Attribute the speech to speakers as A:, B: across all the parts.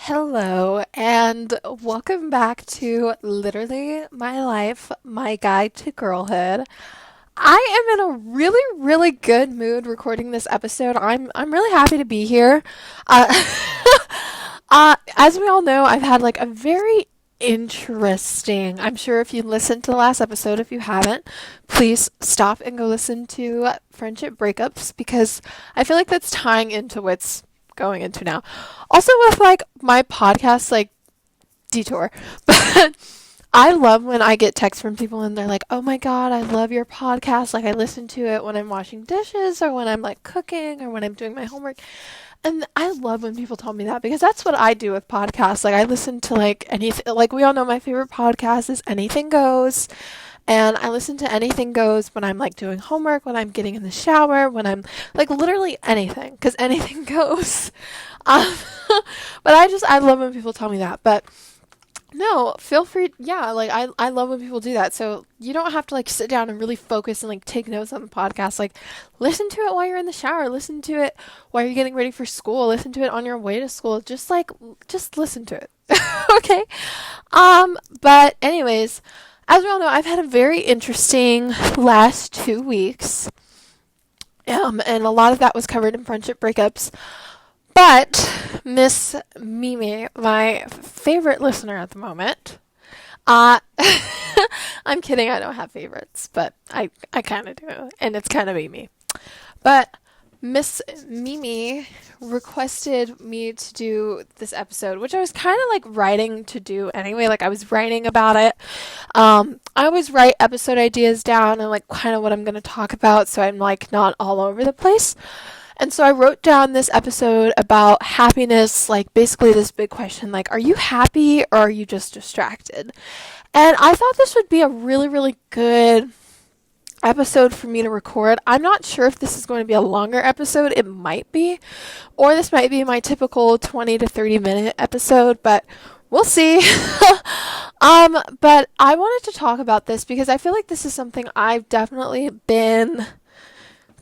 A: Hello, and welcome back to Literally My Life, My Guide to Girlhood. I am in a really good mood recording this episode. I'm really happy to be here. Uh, as we all know, I've had like a very interesting. I'm sure if you listened to the last episode, if you haven't, please stop and go listen to friendship breakups because I feel like that's tying into what's going into now. Also with like my podcast like detour. But I love when I get texts from people and they're like, "Oh my god, I love your podcast. Like I listen to it when I'm washing dishes or when I'm like cooking or when I'm doing my homework." And I love when people tell me that because that's what I do with podcasts. Like I listen to like anything, like we all know my favorite podcast is Anything Goes. And I listen to Anything Goes when I'm like doing homework, when I'm getting in the shower, when I'm like literally anything, because anything goes. Um, but I love when people tell me that. But no, feel free. Yeah, like I love when people do that. So you don't have to like sit down and really focus and like take notes on the podcast. Like listen to it while you're in the shower. Listen to it while you're getting ready for school. Listen to it on your way to school. Just listen to it. Okay. But anyways, as we all know, I've had a very interesting last 2 weeks. And a lot of that was covered in friendship breakups. But Miss Mimi, my favorite listener at the moment, uh, I'm kidding, I don't have favorites, but I kind of do, and it's kind of Mimi. But Miss Mimi requested me to do this episode, which I was kind of like writing to do anyway. Like I was writing about it. I always write episode ideas down and like kind of what I'm going to talk about, so I'm like not all over the place. And so I wrote down this episode about happiness, like basically this big question, like, are you happy or are you just distracted? And I thought this would be a really good episode for me to record. I'm not sure if this is going to be a longer episode. It might be, or this might be my typical 20 to 30 minute episode, but we'll see. But I wanted to talk about this because I feel like this is something I've definitely been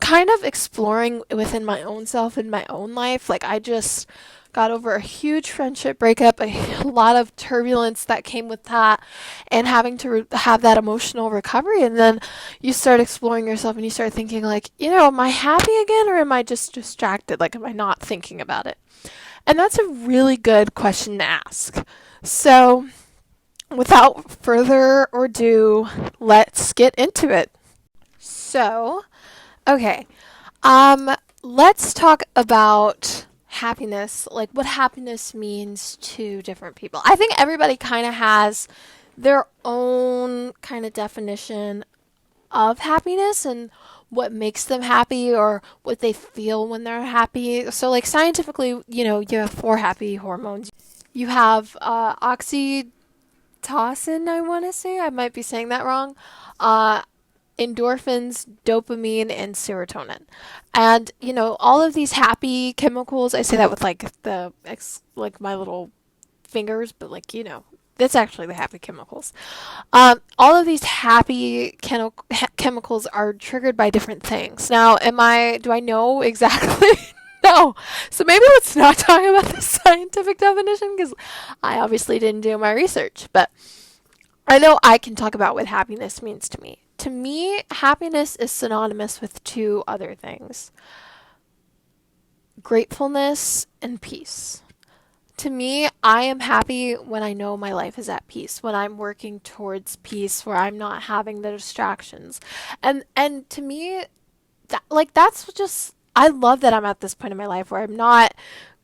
A: kind of exploring within my own self in my own life. Like I just got over a huge friendship breakup, a lot of turbulence that came with that, and having to have that emotional recovery. And then you start exploring yourself and you start thinking, like, am I happy again or am I just distracted? Like, am I not thinking about it? And that's a really good question to ask. So, without further ado, let's get into it. So, okay. Let's talk about happiness, like what happiness means to different people. I think everybody kind of has their own kind of definition of happiness and what makes them happy or what they feel when they're happy. So, like scientifically, you have four happy hormones. You have oxytocin, I want to say. I might be saying that wrong. Uh, Endorphins, dopamine, and serotonin. And, all of these happy chemicals, I say that with like like my little fingers, but like, that's actually the happy chemicals. All of these happy chemicals are triggered by different things. Now, do I know exactly? No. So maybe let's not talk about the scientific definition because I obviously didn't do my research, but I know I can talk about what happiness means to me. To me, happiness is synonymous with two other things: gratefulness and peace. To me, I am happy when I know my life is at peace, when I'm working towards peace, where I'm not having the distractions. And to me, that's just I love that I'm at this point in my life where I'm not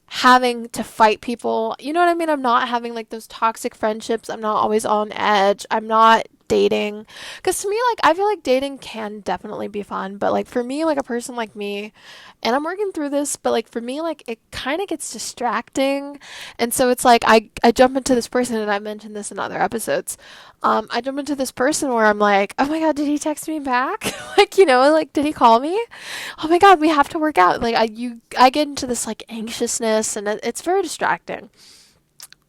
A: having to fight people. You know what I mean? I'm not having like those toxic friendships. I'm not always on edge. I'm not dating. Because to me, like, I feel like dating can definitely be fun. But like for me, like a person like me, and I'm working through this, but like for me, like it kind of gets distracting. And so it's like I jump into this person, and I mentioned this in other episodes. I jump into this person where I'm like, oh my God, did he text me back? Like, like, did he call me? Oh my God, we have to work out. Like, I get into this like anxiousness, and it's very distracting.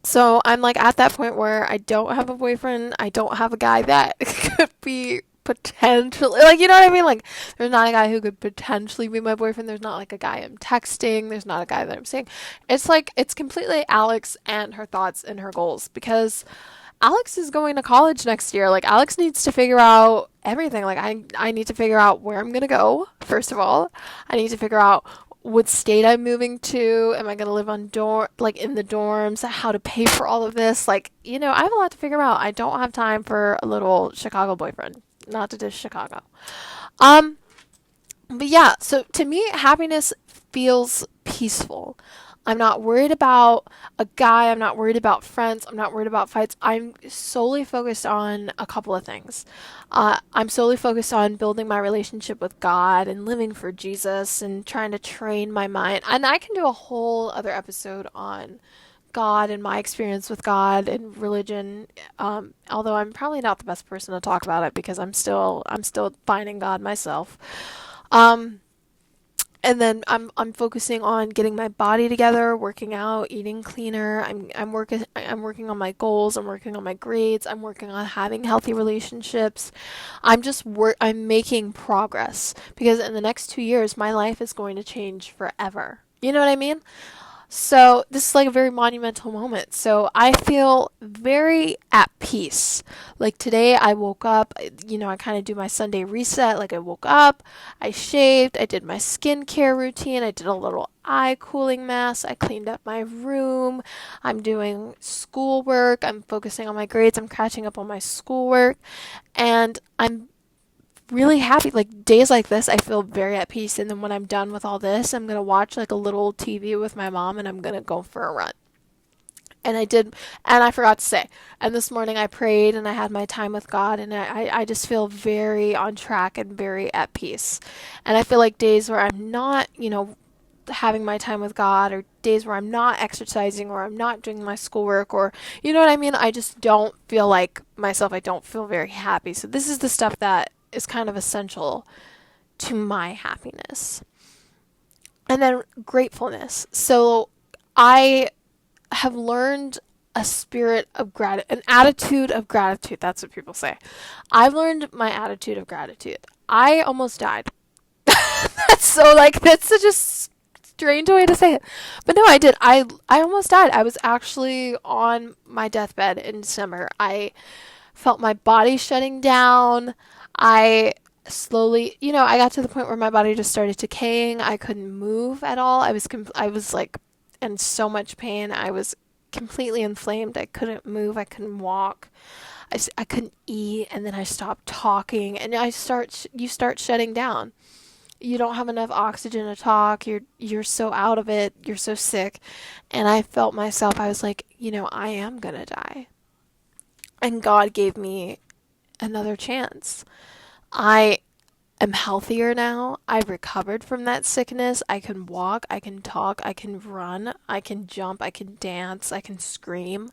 A: So I'm like at that point where I don't have a boyfriend. I don't have a guy that could be potentially, like, you know what I mean? Like, there's not a guy who could potentially be my boyfriend. There's not like a guy I'm texting. There's not a guy that I'm seeing. It's like, it's completely Alex and her thoughts and her goals, because Alex is going to college next year. Like, Alex needs to figure out everything. Like, I need to figure out where I'm going to go, first of all. I need to figure out what state I'm moving to. Am I going to live on like in the dorms? How to pay for all of this? Like, I have a lot to figure out. I don't have time for a little Chicago boyfriend. Not to dish Chicago. Um, but yeah, so to me, happiness feels peaceful. I'm not worried about a guy. I'm not worried about friends. I'm not worried about fights. I'm solely focused on a couple of things. I'm solely focused on building my relationship with God and living for Jesus and trying to train my mind. And I can do a whole other episode on God and my experience with God and religion. Although I'm probably not the best person to talk about it, because I'm still finding God myself. Um, and then I'm focusing on getting my body together, working out, eating cleaner. I'm working on my goals. I'm working on my grades. I'm working on having healthy relationships. I'm making progress, because in the next 2 years my life is going to change forever. You know what I mean? So this is like a very monumental moment. So I feel very at peace. Like today I woke up, I kind of do my Sunday reset. Like I woke up, I shaved, I did my skincare routine, I did a little eye cooling mask, I cleaned up my room, I'm doing schoolwork, I'm focusing on my grades, I'm catching up on my schoolwork, and I'm really happy. Like days like this, I feel very at peace. And then when I'm done with all this, I'm gonna watch like a little TV with my mom, and I'm gonna go for a run. And I did, and I forgot to say. And this morning I prayed and I had my time with God, and I just feel very on track and very at peace. And I feel like days where I'm not, having my time with God, or days where I'm not exercising, or I'm not doing my schoolwork, or you know what I mean? I just don't feel like myself. I don't feel very happy. So this is the stuff that is kind of essential to my happiness. And then gratefulness. So I have learned a spirit of gratitude, an attitude of gratitude. That's what people say. I've learned my attitude of gratitude. I almost died. That's such a strange way to say it. But no, I did. I almost died. I was actually on my deathbed in December. I felt my body shutting down. I slowly, I got to the point where my body just started decaying. I couldn't move at all. I was like in so much pain. I was completely inflamed. I couldn't move. I couldn't walk. I couldn't eat, and then I stopped talking, and you start shutting down. You don't have enough oxygen to talk. You're so out of it. You're so sick. And I felt myself, I was like, I am going to die. And God gave me another chance. I am healthier now. I've recovered from that sickness. I can walk, I can talk, I can run, I can jump, I can dance, I can scream.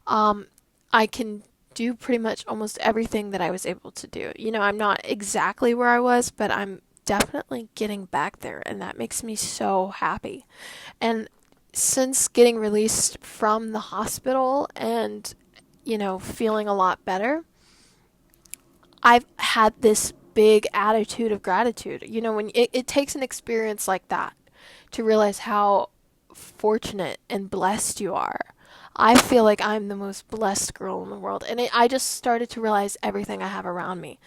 A: I can do pretty much almost everything that I was able to do. I'm not exactly where I was, but I'm definitely getting back there, and that makes me so happy. And since getting released from the hospital and, feeling a lot better, I've had this big attitude of gratitude. When it takes an experience like that to realize how fortunate and blessed you are. I feel like I'm the most blessed girl in the world. And I just started to realize everything I have around me.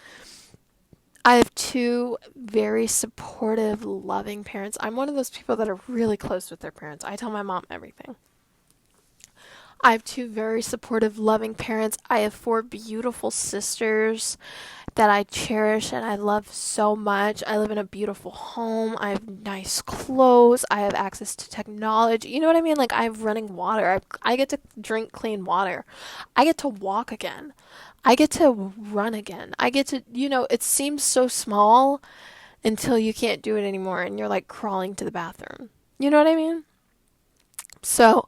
A: I have two very supportive, loving parents. I'm one of those people that are really close with their parents. I tell my mom everything. I have two very supportive, loving parents. I have four beautiful sisters that I cherish and I love so much. I live in a beautiful home. I have nice clothes. I have access to technology. You know what I mean? Like, I have running water. I get to drink clean water. I get to walk again. I get to run again. I get to, it seems so small until you can't do it anymore and you're like crawling to the bathroom. You know what I mean? So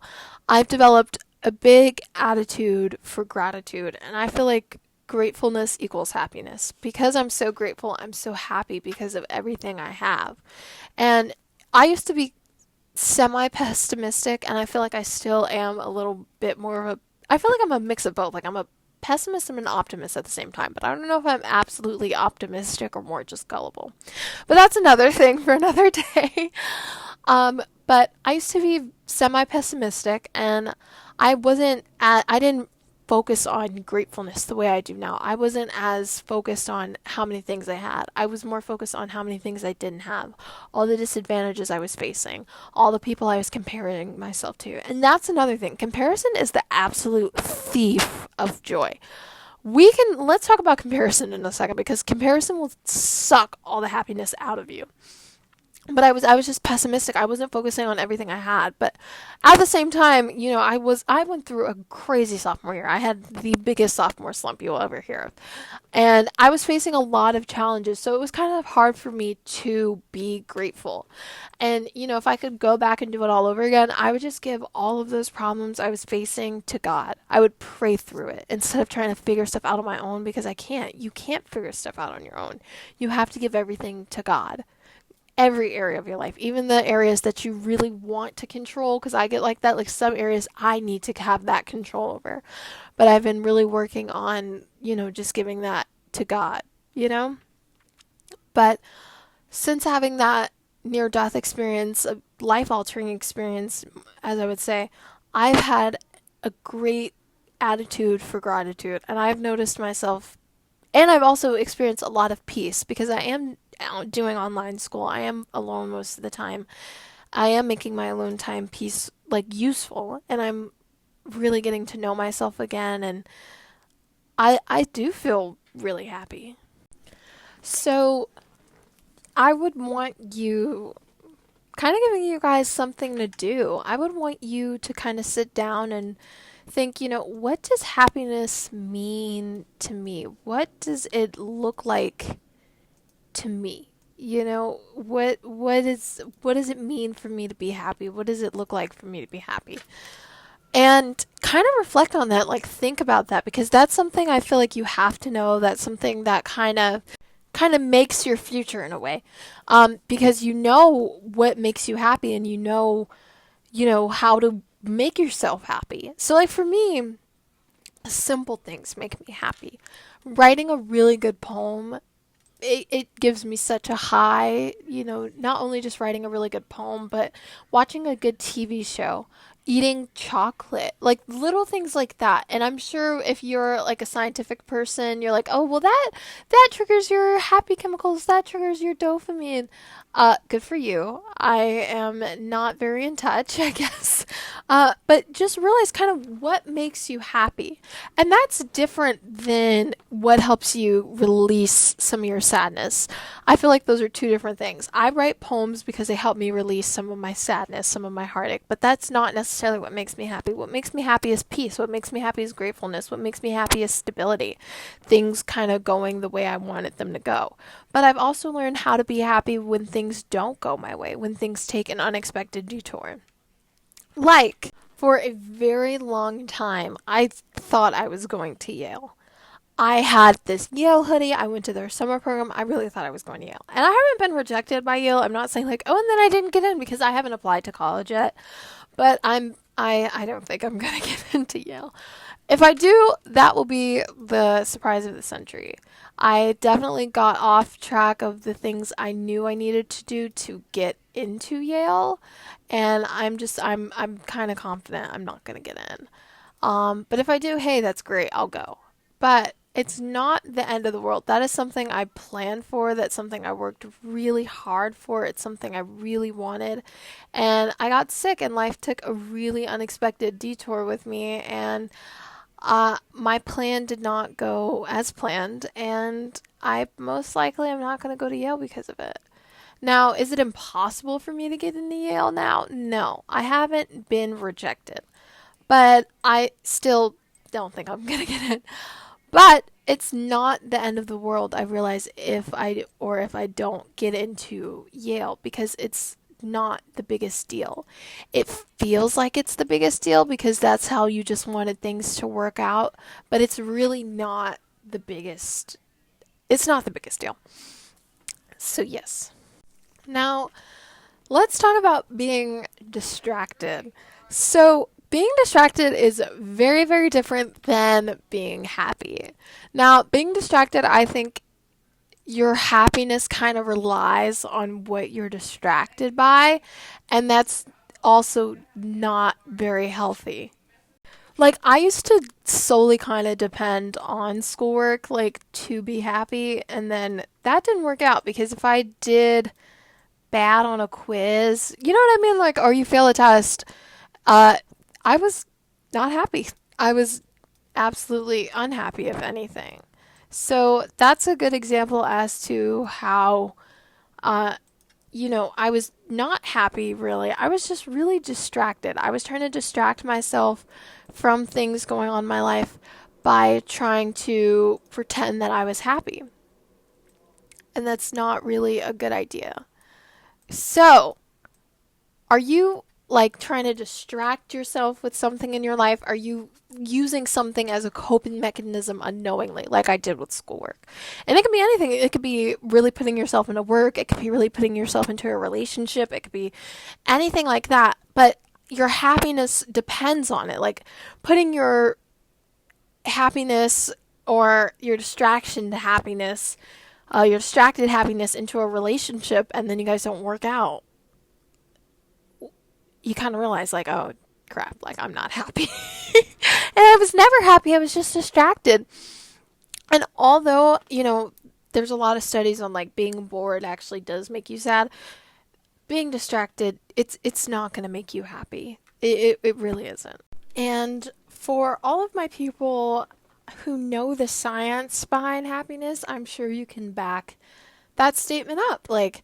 A: I've developed a big attitude for gratitude, and I feel like gratefulness equals happiness. Because I'm so grateful, I'm so happy because of everything I have. And I used to be semi-pessimistic, and I feel like I still am a little bit more of a, I feel like I'm a mix of both. Like, I'm a pessimist and an optimist at the same time, but I don't know if I'm absolutely optimistic or more just gullible. But that's another thing for another day. But I used to be semi-pessimistic, and I didn't focus on gratefulness the way I do now. I wasn't as focused on how many things I had. I was more focused on how many things I didn't have, all the disadvantages I was facing, all the people I was comparing myself to. And that's another thing. Comparison is the absolute thief of joy. Let's talk about comparison in a second, because comparison will suck all the happiness out of you. But I was just pessimistic. I wasn't focusing on everything I had. But at the same time, I went through a crazy sophomore year. I had the biggest sophomore slump you'll ever hear of. And I was facing a lot of challenges, so it was kind of hard for me to be grateful. And, if I could go back and do it all over again, I would just give all of those problems I was facing to God. I would pray through it instead of trying to figure stuff out on my own, because I can't. You can't figure stuff out on your own. You have to give everything to God. Every area of your life, even the areas that you really want to control, because I get like that. Like, some areas I need to have that control over, but I've been really working on, just giving that to God, but since having that near death experience, a life altering experience, as I would say, I've had a great attitude for gratitude, and I've noticed myself, and I've also experienced a lot of peace, because I am doing online school. I am alone most of the time. I am making my alone time piece useful, and I'm really getting to know myself again, and I do feel really happy. So I would want you, kind of giving you guys something to do. I would want you to kind of sit down and think, what does happiness mean to me? What does it look like to me? What does it mean for me to be happy? What does it look like for me to be happy? And kind of reflect on that, think about that, because that's something I feel like you have to know. That's something that kind of makes your future in a way, because you know what makes you happy, and you know how to make yourself happy. So for me, simple things make me happy. Writing a really good poem, it gives me such a high, not only just writing a really good poem, but watching a good TV show, eating chocolate, little things like that. And I'm sure if you're a scientific person, you're like, oh, well, that triggers your happy chemicals, that triggers your dopamine. Good for you. I am not very in touch, I guess. But just realize kind of what makes you happy. And that's different than what helps you release some of your sadness. I feel like those are two different things. I write poems because they help me release some of my sadness, some of my heartache, but that's not necessarily what makes me happy. What makes me happy is peace. What makes me happy is gratefulness. What makes me happy is stability. Things kind of going the way I wanted them to go. But I've also learned how to be happy when things don't go my way, when things take an unexpected detour. For a very long time, I thought I was going to Yale. I had this Yale hoodie. I went to their summer program. I really thought I was going to Yale. And I haven't been rejected by Yale. I'm not saying oh, and then I didn't get in, because I haven't applied to college yet. But I don't think I'm going to get into Yale. If I do, that will be the surprise of the century. I definitely got off track of the things I knew I needed to do to get into Yale, and I'm kind of confident I'm not going to get in. But if I do, hey, that's great. I'll go. But it's not the end of the world. That is something I planned for. That's something I worked really hard for. It's something I really wanted. And I got sick, and life took a really unexpected detour with me, and my plan did not go as planned, and I most likely am not going to go to Yale because of it. Now, is it impossible for me to get into Yale now? No, I haven't been rejected, but I still don't think I'm going to get in. But it's not the end of the world, I realize, if I don't get into Yale, because it's not the biggest deal. It feels like it's the biggest deal because that's how you just wanted things to work out, but it's really not the biggest. It's not the biggest deal. So yes. Now, let's talk about being distracted. So being distracted is very, very different than being happy. Now, being distracted, I think your happiness kind of relies on what you're distracted by, and that's also not very healthy. Like, I used to solely kind of depend on schoolwork, like, to be happy, and then that didn't work out because if I did bad on a quiz, you know what I mean? Like, or you fail a test, uh, I was not happy. I was absolutely unhappy, if anything. So that's a good example as to how, uh, I was not happy really. I was just really distracted. I was trying to distract myself from things going on in my life by trying to pretend that I was happy. And that's not really a good idea. So, are you like trying to distract yourself with something in your life? Are you using something as a coping mechanism unknowingly, like I did with schoolwork? And it could be anything. It could be really putting yourself into work. It could be really putting yourself into a relationship. It could be anything like that. But your happiness depends on it. Like putting your happiness or your distraction to happiness, your distracted happiness into a relationship, and then you guys don't work out, you kind of realize like, oh crap, like I'm not happy. And I was never happy. I was just distracted. And although, there's a lot of studies on like being bored actually does make you sad, being distracted, it's not going to make you happy. It really isn't. And for all of my people who know the science behind happiness, I'm sure you can back that statement up. Like,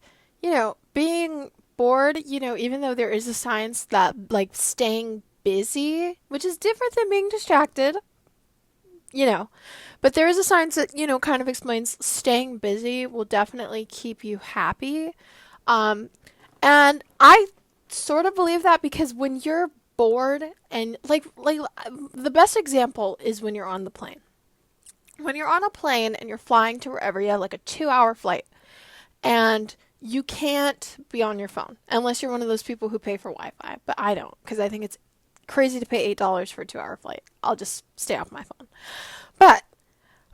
A: being bored, even though there is a science that like staying busy, which is different than being distracted, but there is a science that, kind of explains staying busy will definitely keep you happy. Um, and I sort of believe that because when you're bored and like the best example is when you're on the plane. When you're on a plane and you're flying to wherever, you have like a 2-hour flight and you can't be on your phone unless you're one of those people who pay for Wi-Fi. But I don't because I think it's crazy to pay $8 for a 2-hour flight. I'll just stay off my phone. But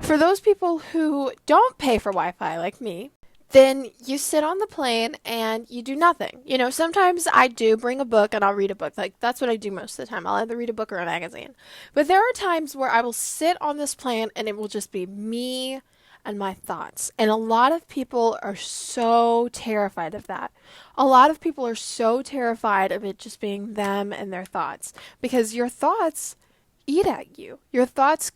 A: for those people who don't pay for Wi-Fi like me, then you sit on the plane and you do nothing. Sometimes I do bring a book and I'll read a book. Like, that's what I do most of the time. I'll either read a book or a magazine. But there are times where I will sit on this plane and it will just be me and my thoughts. And a lot of people are so terrified of that. A lot of people are so terrified of it just being them and their thoughts because your thoughts eat at you. Your thoughts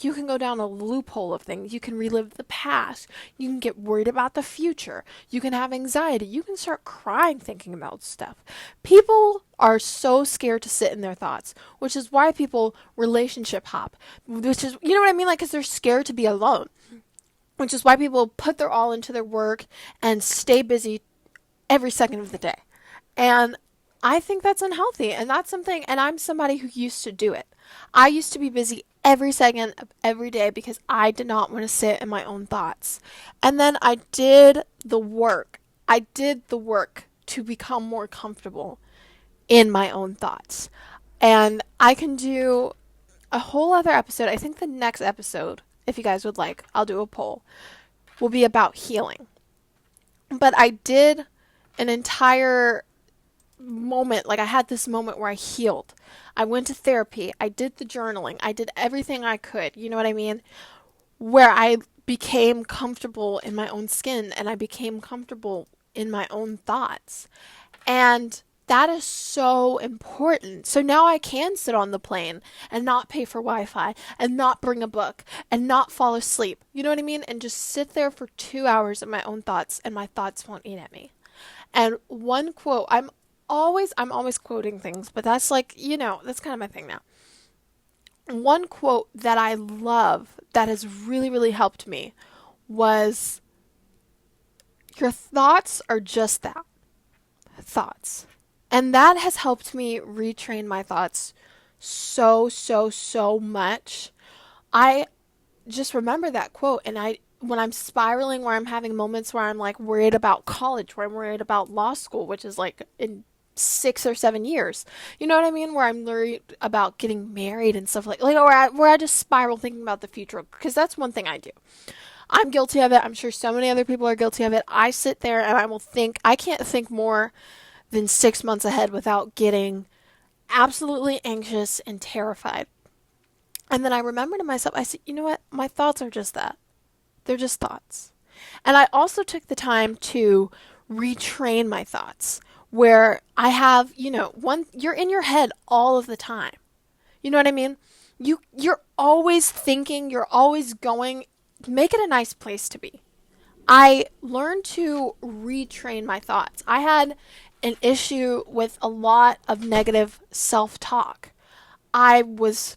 A: you can go down a loophole of things. You can relive the past. You can get worried about the future. You can have anxiety. You can start crying thinking about stuff. People are so scared to sit in their thoughts, which is why people relationship hop, which is, you know what I mean? Like, because they're scared to be alone, which is why people put their all into their work and stay busy every second of the day. And I think that's unhealthy. And that's something, and I'm somebody who used to do it. I used to be busy every second of every day because I did not want to sit in my own thoughts. And then I did the work. I did the work to become more comfortable in my own thoughts. And I can do a whole other episode. I think the next episode, if you guys would like, I'll do a poll, will be about healing. But I did an entire moment, like I had this moment where I healed. I went to therapy. I did the journaling. I did everything I could. You know what I mean? Where I became comfortable in my own skin and I became comfortable in my own thoughts. And that is so important. So now I can sit on the plane and not pay for Wi-Fi and not bring a book and not fall asleep. You know what I mean? And just sit there for 2 hours in my own thoughts and my thoughts won't eat at me. And one quote, I'm always quoting things, but that's like, that's kind of my thing now. One quote that I love that has really, really helped me was, your thoughts are just that, thoughts. And that has helped me retrain my thoughts so, so, so much. I just remember that quote and when I'm spiraling, where I'm having moments where I'm like worried about college, where I'm worried about law school, which is like in 6 or 7 years. You know what I mean? Where I'm worried about getting married and stuff like where I just spiral thinking about the future, because that's one thing I do. I'm guilty of it. I'm sure so many other people are guilty of it. I sit there and I will think, I can't think more than 6 months ahead without getting absolutely anxious and terrified. And then I remember to myself, I said, you know what? My thoughts are just that. They're just thoughts. And I also took the time to retrain my thoughts, where I have, you're in your head all of the time. You know what I mean? You're always thinking, you're always going. Make it a nice place to be. I learned to retrain my thoughts. I had an issue with a lot of negative self-talk. I was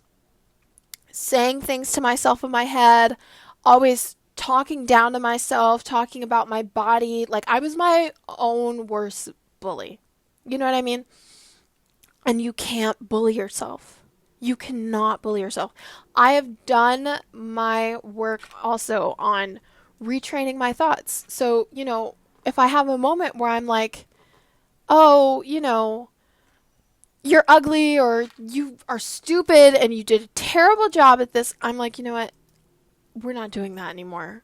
A: saying things to myself in my head, always talking down to myself, talking about my body. Like, I was my own worst bully. You know what I mean? And you can't bully yourself. You cannot bully yourself. I have done my work also on retraining my thoughts. So, if I have a moment where I'm like, oh, you're ugly or you are stupid and you did a terrible job at this, I'm like, you know what? We're not doing that anymore.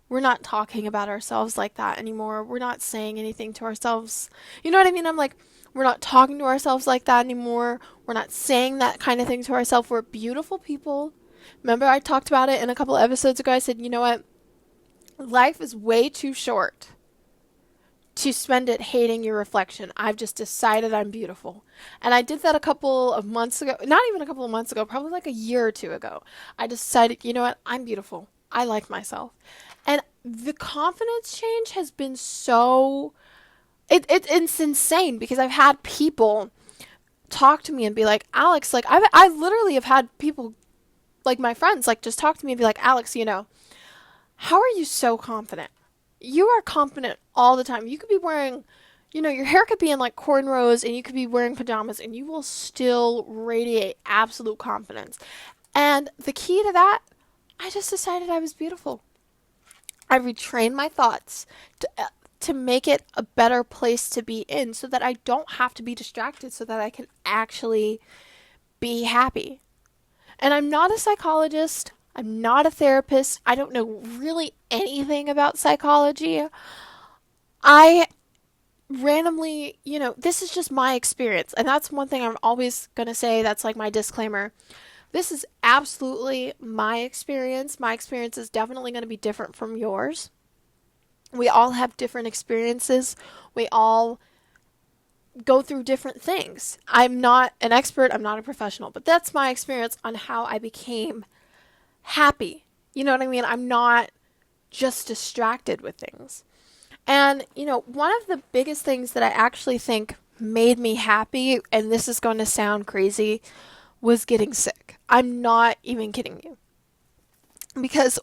A: We're not talking about ourselves like that anymore. We're not saying anything to ourselves. You know what I mean? I'm like, we're not talking to ourselves like that anymore. We're not saying that kind of thing to ourselves. We're beautiful people. Remember, I talked about it in a couple of episodes ago. I said, you know what? Life is way too short to spend it hating your reflection. I've just decided I'm beautiful. And I did that a couple of months ago. Not even a couple of months ago, probably like a year or two ago. I decided, you know what? I'm beautiful. I like myself. And the confidence change has been so... It's insane, because I've had people talk to me and be like, Alex, like, I literally have had people, like my friends, like, just talk to me and be like, Alex, how are you so confident? You are confident all the time. You could be wearing, your hair could be in like cornrows and you could be wearing pajamas and you will still radiate absolute confidence. And the key to that, I just decided I was beautiful. I retrained my thoughts to make it a better place to be in, so that I don't have to be distracted, so that I can actually be happy. And I'm not a psychologist. I'm not a therapist. I don't know really anything about psychology. I randomly, this is just my experience. And that's one thing I'm always going to say. That's like my disclaimer. This is absolutely my experience. My experience is definitely going to be different from yours. We all have different experiences. We all go through different things. I'm not an expert. I'm not a professional. But that's my experience on how I became happy. You know what I mean? I'm not just distracted with things. And, one of the biggest things that I actually think made me happy, and this is going to sound crazy, was getting sick. I'm not even kidding you. Because,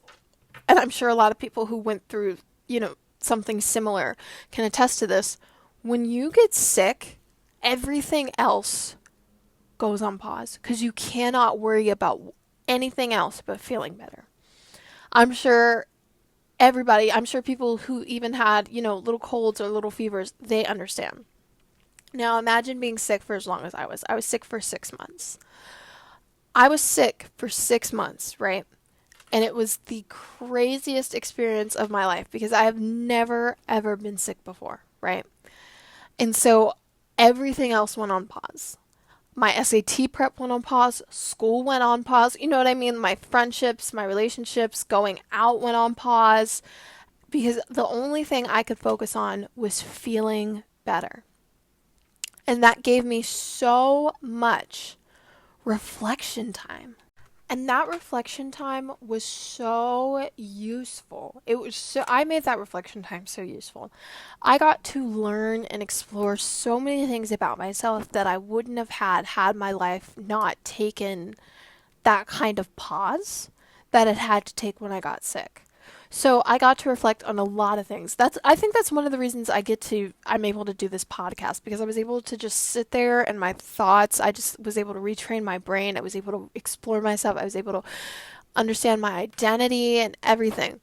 A: and I'm sure a lot of people who went through, something similar can attest to this. When you get sick, everything else goes on pause, because you cannot worry about anything else but feeling better. I'm sure people who even had, little colds or little fevers, they understand. Now imagine being sick for as long as I was. I was sick for 6 months. I was sick for 6 months, right? And it was the craziest experience of my life, because I have never, ever been sick before, right? And so everything else went on pause. My SAT prep went on pause. School went on pause. You know what I mean? My friendships, my relationships, going out went on pause, because the only thing I could focus on was feeling better. And that gave me so much reflection time. And that reflection time was so useful. I made that reflection time so useful. I got to learn and explore so many things about myself that I wouldn't have had my life not taken that kind of pause that it had to take when I got sick. So I got to reflect on a lot of things. I think that's one of the reasons I'm able to do this podcast, because I was able to just sit there and my thoughts, I just was able to retrain my brain. I was able to explore myself. I was able to understand my identity and everything.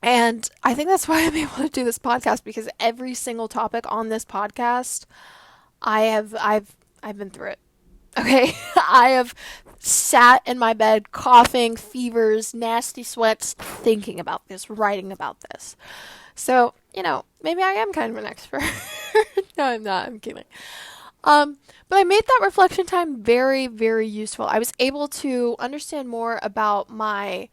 A: And I think that's why I'm able to do this podcast, because every single topic on this podcast, I've been through it. Okay, I have sat in my bed coughing, fevers, nasty sweats, thinking about this, writing about this. So, maybe I am kind of an expert. No, I'm not. I'm kidding. Um, but I made that reflection time very, very useful. I was able to understand more about my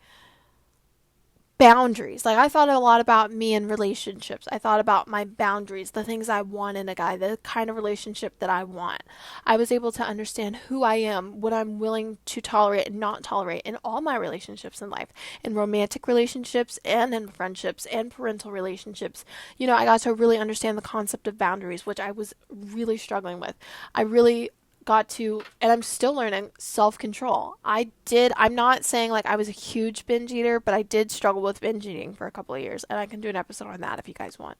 A: boundaries. Like, I thought a lot about me in relationships. I thought about my boundaries, the things I want in a guy, the kind of relationship that I want. I was able to understand who I am, what I'm willing to tolerate and not tolerate in all my relationships in life, in romantic relationships and in friendships and parental relationships. I got to really understand the concept of boundaries, which I was really struggling with. I really got to, and I'm still learning, self control. I'm not saying like I was a huge binge eater, but I did struggle with binge eating for a couple of years, and I can do an episode on that if you guys want.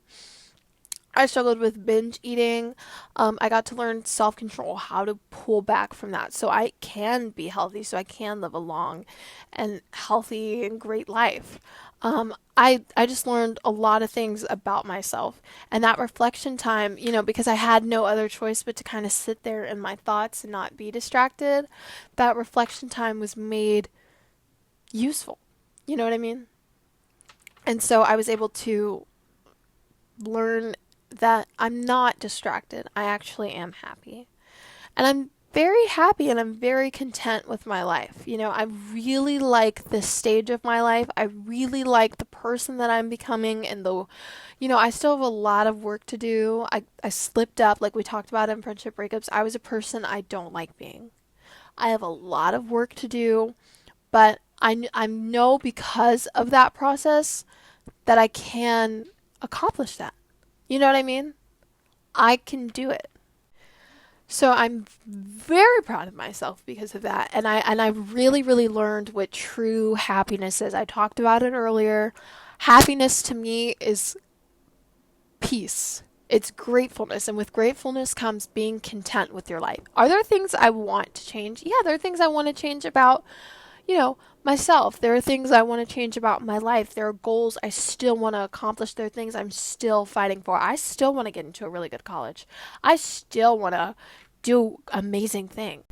A: I struggled with binge eating. I got to learn self control, how to pull back from that so I can be healthy, so I can live a long and healthy and great life. I just learned a lot of things about myself. And that reflection time, because I had no other choice but to kind of sit there in my thoughts and not be distracted, that reflection time was made useful. You know what I mean? And so I was able to learn that I'm not distracted. I actually am happy. And I'm very happy and I'm very content with my life. I really like this stage of my life. I really like the person that I'm becoming and I still have a lot of work to do. I slipped up, like we talked about in friendship breakups. I was a person I don't like being. I have a lot of work to do, but I know because of that process that I can accomplish that. You know what I mean? I can do it. So I'm very proud of myself because of that. And I really, really learned what true happiness is. I talked about it earlier. Happiness to me is peace. It's gratefulness. And with gratefulness comes being content with your life. Are there things I want to change? Yeah, there are things I want to change about, myself. There are things I want to change about my life. There are goals I still want to accomplish. There are things I'm still fighting for. I still want to get into a really good college. I still want to do amazing things.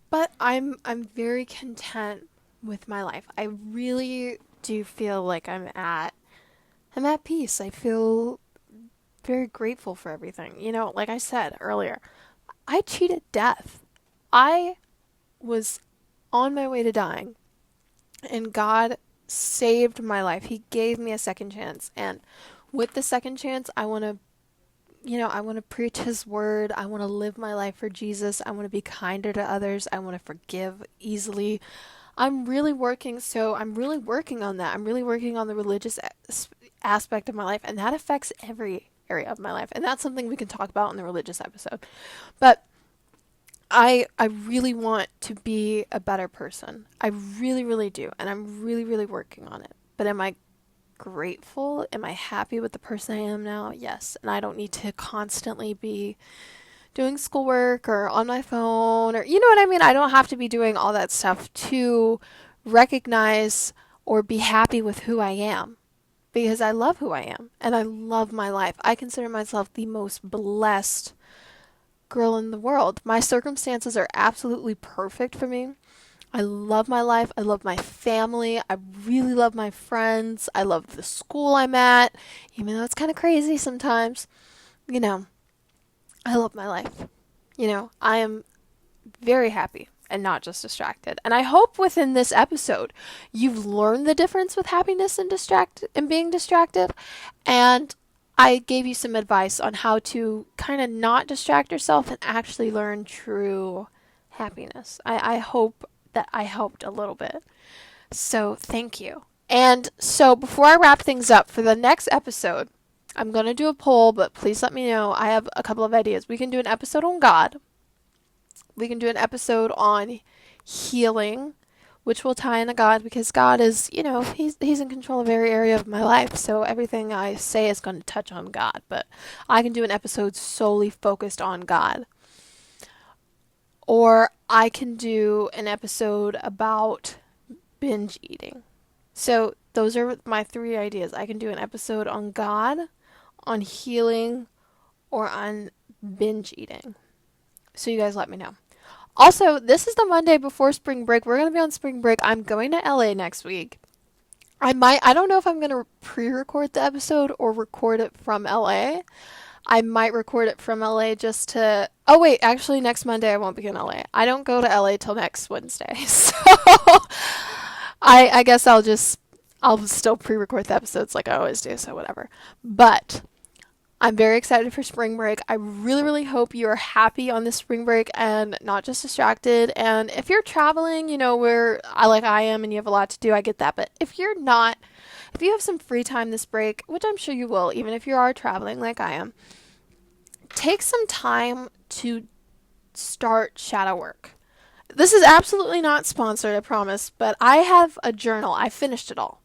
A: But I'm very content with my life. I really do feel like I'm at peace. I feel very grateful for everything. Like I said earlier, I cheated death. I was on my way to dying and God saved my life. He gave me a second chance. And with the second chance, I want to preach his word. I want to live my life for Jesus. I want to be kinder to others. I want to forgive easily. I'm really working on that. I'm really working on the religious aspect of my life, and that affects every area of my life. And that's something we can talk about in the religious episode. But I really want to be a better person. I really, really do. And I'm really, really working on it. But am I grateful? Am I happy with the person I am now? Yes. And I don't need to constantly be doing schoolwork or on my phone or, you know what I mean? I don't have to be doing all that stuff to recognize or be happy with who I am because I love who I am and I love my life. I consider myself the most blessed girl in the world. My circumstances are absolutely perfect for me. I love my life. I love my family. I really love my friends. I love the school I'm at, even though it's kind of crazy sometimes. You know, I love my life. I am very happy and not just distracted. And I hope within this episode you've learned the difference with happiness and being distracted. And I gave you some advice on how to kind of not distract yourself and actually learn true happiness. I hope that I helped a little bit. So thank you. And so before I wrap things up for the next episode, I'm going to do a poll, but please let me know. I have a couple of ideas. We can do an episode on God. We can do an episode on healing, which will tie into God because God is, he's in control of every area of my life. So everything I say is going to touch on God, but I can do an episode solely focused on God. Or I can do an episode about binge eating. So those are my three ideas. I can do an episode on God, on healing, or on binge eating. So you guys let me know. Also, this is the Monday before spring break. We're going to be on spring break. I'm going to LA next week. I don't know if I'm going to pre-record the episode or record it from LA. I might record it from LA just to, oh wait, actually next Monday I won't be in LA. I don't go to LA till next Wednesday. So I guess I'll still pre-record the episodes like I always do, so whatever. But I'm very excited for spring break. I really, really hope you are happy on this spring break and not just distracted. And if you're traveling, where I am and you have a lot to do, I get that. But if you're not, if you have some free time this break, which I'm sure you will, even if you are traveling like I am, take some time to start shadow work. This is absolutely not sponsored, I promise, but I have a journal. I finished it all.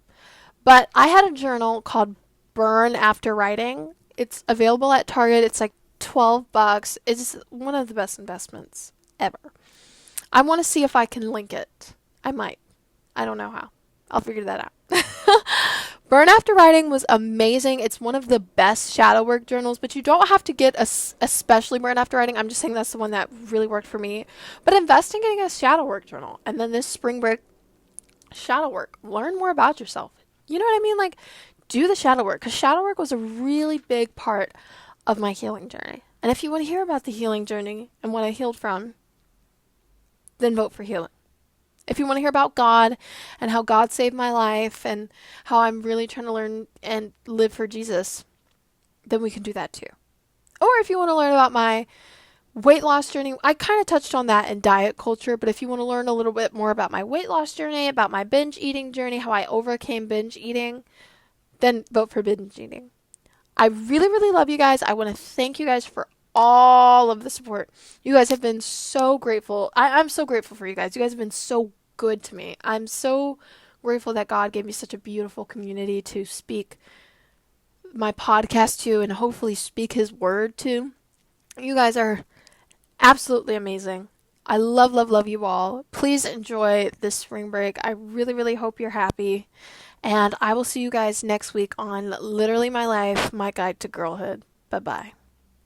A: But I had a journal called Burn After Writing. It's available at Target. It's like $12. It's one of the best investments ever. I want to see if I can link it. I might. I don't know how. I'll figure that out. Burn After Writing was amazing. It's one of the best shadow work journals, but you don't have to get especially Burn After Writing. I'm just saying that's the one that really worked for me. But invest in getting a shadow work journal. And then this spring break, shadow work. Learn more about yourself. You know what I mean? Like, do the shadow work, because shadow work was a really big part of my healing journey. And if you want to hear about the healing journey and what I healed from, then vote for healing. If you want to hear about God and how God saved my life and how I'm really trying to learn and live for Jesus, then we can do that too. Or if you want to learn about my weight loss journey, I kind of touched on that in diet culture, but if you want to learn a little bit more about my weight loss journey, about my binge eating journey, how I overcame binge eating, then vote for binge eating. I really, really love you guys. I want to thank you guys for all of the support. You guys have been so grateful. I'm so grateful for you guys. You guys have been so good to me. I'm so grateful that God gave me such a beautiful community to speak my podcast to and hopefully speak his word to. You guys are absolutely amazing. I love, love, love you all. Please enjoy this spring break. I really, really hope you're happy. And I will see you guys next week on Literally My Life, My Guide to Girlhood. Bye-bye.